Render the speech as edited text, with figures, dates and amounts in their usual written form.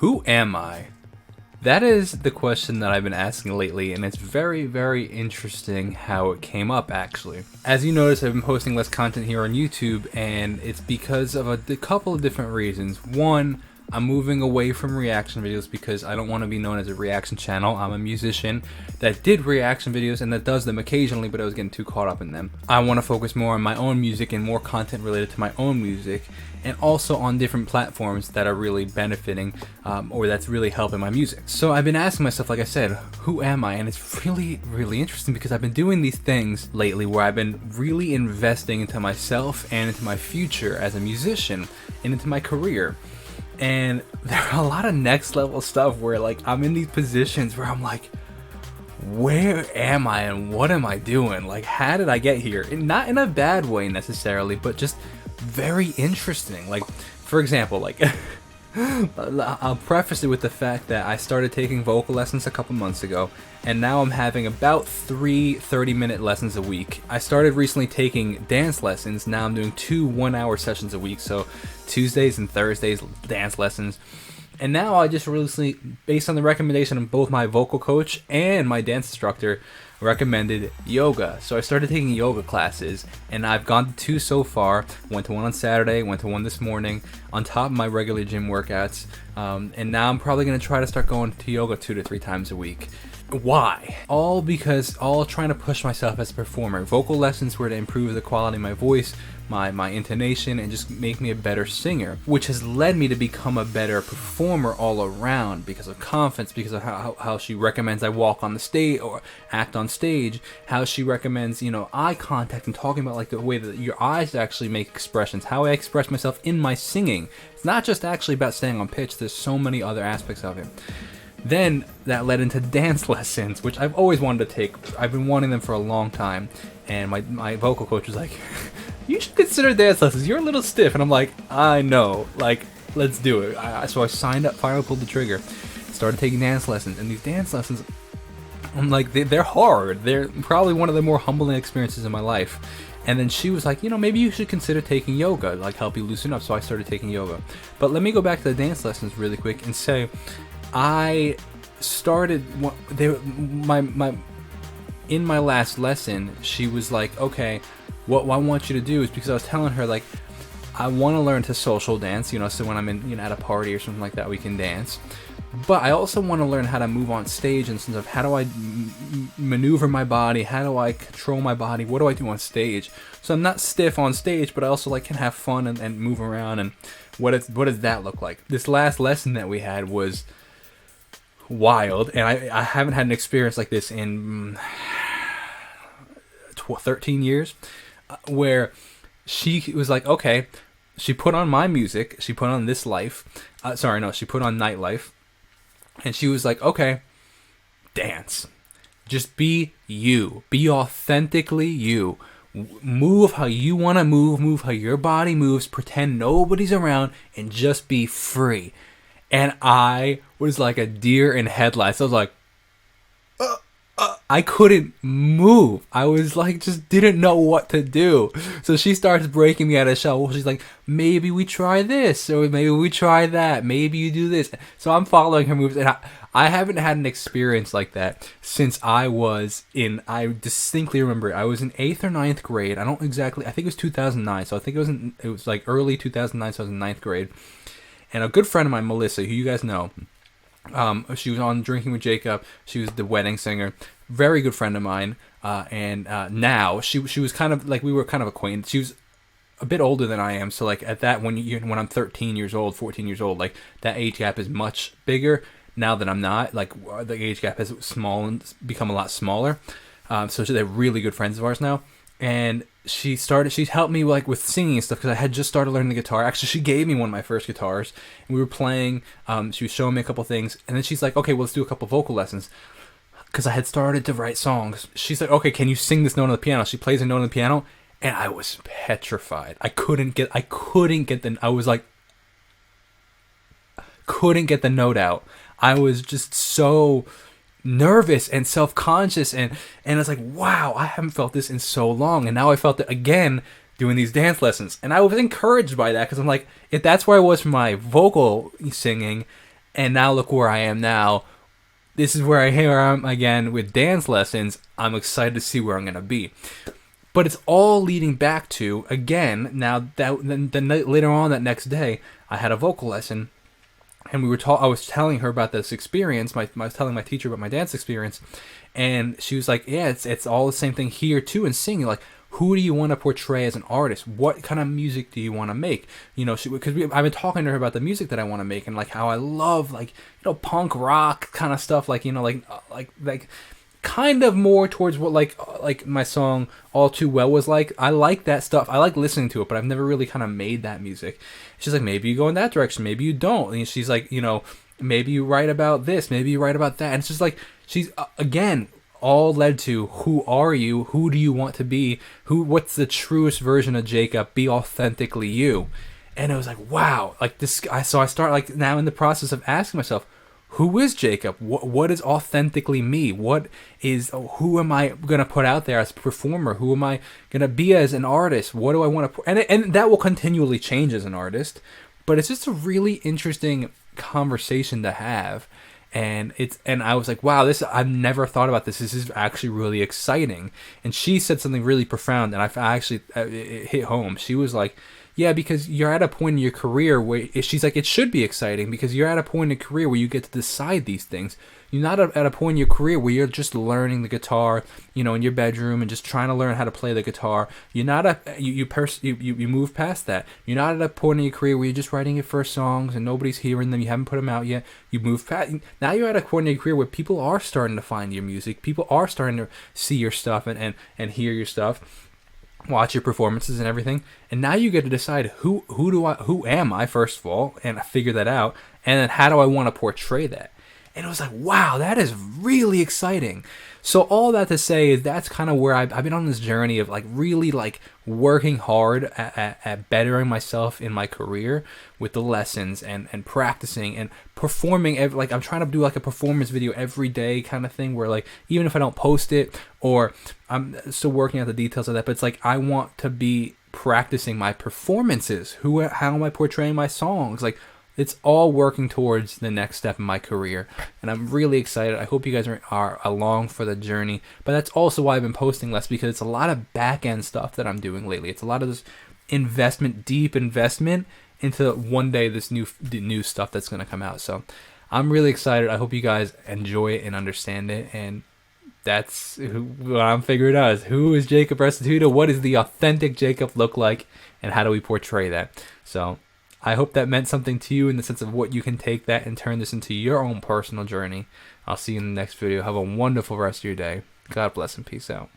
Who am I? That is the question that I've been asking lately, and it's very, very interesting how it came up, actually. As you notice, I've been posting less content here on YouTube, and it's because of a couple of different reasons. One, I'm moving away from reaction videos because I don't want to be known as a reaction channel. I'm a musician that did reaction videos and that does them occasionally, but I was getting too caught up in them. I want to focus more on my own music and more content related to my own music, and also on different platforms that are really benefiting or that's really helping my music. So I've been asking myself, like I said, who am I? And it's really, really interesting because I've been doing these things lately where I've been really investing into myself and into my future as a musician and into my career. And there are a lot of next level stuff where like I'm in these positions where I'm like, where am I and what am I doing? Like, how did I get here? And not in a bad way necessarily, but just very interesting. Like, for example, like I'll preface it with the fact that I started taking vocal lessons a couple months ago, and now I'm having about 3 30-minute lessons a week. I started recently taking dance lessons. Now I'm doing 2 1-hour sessions a week, so Tuesdays and Thursdays dance lessons. And now I just recently, based on the recommendation of both my vocal coach and my dance instructor, recommended yoga. So I started taking yoga classes, and I've gone to 2 so far. Went to one on Saturday, went to one this morning, on top of my regular gym workouts. And now I'm probably going to try to start going to yoga 2 to 3 times a week. Why? All trying to push myself as a performer. Vocal lessons were to improve the quality of my voice, my intonation, and just make me a better singer, which has led me to become a better performer all around because of confidence, because of how she recommends I walk on the stage or act on stage, how she recommends, eye contact and talking about like the way that your eyes actually make expressions, how I express myself in my singing. It's not just actually about staying on pitch, there's so many other aspects of it. Then that led into dance lessons, which I've always wanted to take. I've been wanting them for a long time, and my vocal coach was like, you should consider dance lessons, you're a little stiff. And I'm like, I know, like, let's do it. So I signed up, finally pulled the trigger, started taking dance lessons. And these dance lessons, I'm like, they're hard. They're probably one of the more humbling experiences in my life. And then she was like, maybe you should consider taking yoga, like help you loosen up. So I started taking yoga. But let me go back to the dance lessons really quick and say, I started in my last lesson, she was like, okay, what I want you to do is, because I was telling her, like, I want to learn to social dance, so when I'm in, at a party or something like that, we can dance. But I also want to learn how to move on stage and sense of how do I maneuver my body, how do I control my body, what do I do on stage? So I'm not stiff on stage, but I also like can have fun and move around. And what does that look like? This last lesson that we had was wild, and I haven't had an experience like this in 13 years, where she was like, okay, she put on my music, she put on This Life, she put on Nightlife, and she was like, okay, dance, just be you, be authentically you, move how you want to move how your body moves, pretend nobody's around, and just be free. And I was like a deer in headlights. I was like, I couldn't move. I was like, just didn't know what to do. So she starts breaking me out of shell. She's like, maybe we try this, or maybe we try that. Maybe you do this. So I'm following her moves, and I haven't had an experience like that since I distinctly remember, I was in 8th or 9th grade. I think it was 2009. So I think it was like early 2009, so I was in 9th grade. And a good friend of mine, Melissa, who you guys know, she was on Drinking with Jacob. She was the wedding singer. Very good friend of mine. And now she was kind of like, we were kind of acquainted. She was a bit older than I am. So like at that, when I'm 13 years old, 14 years old, like that age gap is much bigger. Now that I'm not, like the age gap has become a lot smaller. So they're really good friends of ours now. And she helped me like with singing and stuff because I had just started learning the guitar. Actually, she gave me one of my first guitars, and we were playing. She was showing me a couple things, and then she's like, okay, well, let's do a couple vocal lessons because I had started to write songs. She's like, okay, can you sing this note on the piano? She plays a note on the piano, and I was petrified. I couldn't get the note out. I was just so nervous and self-conscious, and I was like, wow, I haven't felt this in so long, and now I felt it again doing these dance lessons. And I was encouraged by that because I'm like, if that's where I was for my vocal singing, And now look where I am now. This is where I am again with dance lessons. I'm excited to see where I'm going to be. But it's all leading back to, again, now that then later on that next day, I had a vocal lesson, and I was telling her about this experience. I was telling my teacher about my dance experience, and she was like, "Yeah, it's all the same thing here too in singing. Like, who do you want to portray as an artist? What kind of music do you want to make? You know, because I've been talking to her about the music that I want to make, and like how I love punk rock kind of stuff, like kind of more towards what like my song All Too Well was like. I like that stuff. I like listening to it, but I've never really kind of made that music. She's like, maybe you go in that direction, maybe you don't. And she's like, maybe you write about this, maybe you write about that. And it's just like she's again all led to, who are you? Who do you want to be? What's the truest version of Jacob? Be authentically you. And it was like, wow, like this. So I start like now in the process of asking myself, who is Jacob? What is authentically me? Who am I gonna put out there as a performer? Who am I gonna be as an artist? What do I want to? And that will continually change as an artist, but it's just a really interesting conversation to have. And I was like, wow, I've never thought about this. This is actually really exciting. And she said something really profound, and it hit home. She was like, yeah, because you're at a point in your career where she's like, it should be exciting because you're at a point in your career where you get to decide these things. You're not at a point in your career where you're just learning the guitar, in your bedroom and just trying to learn how to play the guitar. You're not you move past that. You're not at a point in your career where you're just writing your first songs and nobody's hearing them. You haven't put them out yet. You move past. Now you're at a point in your career where people are starting to find your music. People are starting to see your stuff and hear your stuff, watch your performances and everything, and now you get to decide who am I first of all, and figure that out, and then how do I want to portray that. And it was like, wow, that is really exciting. So all that to say is that's kind of where I've been on this journey of like really like working hard at bettering myself in my career with the lessons and practicing and performing. I'm trying to do like a performance video every day kind of thing where like even if I don't post it, or I'm still working out the details of that, but it's like I want to be practicing my performances. How am I portraying my songs? Like, it's all working towards the next step in my career, and I'm really excited. I hope you guys are along for the journey, but that's also why I've been posting less, because it's a lot of back-end stuff that I'm doing lately. It's a lot of this deep investment into one day the new stuff that's going to come out. So I'm really excited. I hope you guys enjoy it and understand it, and that's what I'm figuring out is, who is Jacob Restituto? What does the authentic Jacob look like, and how do we portray that? So I hope that meant something to you in the sense of what you can take that and turn this into your own personal journey. I'll see you in the next video. Have a wonderful rest of your day. God bless and peace out.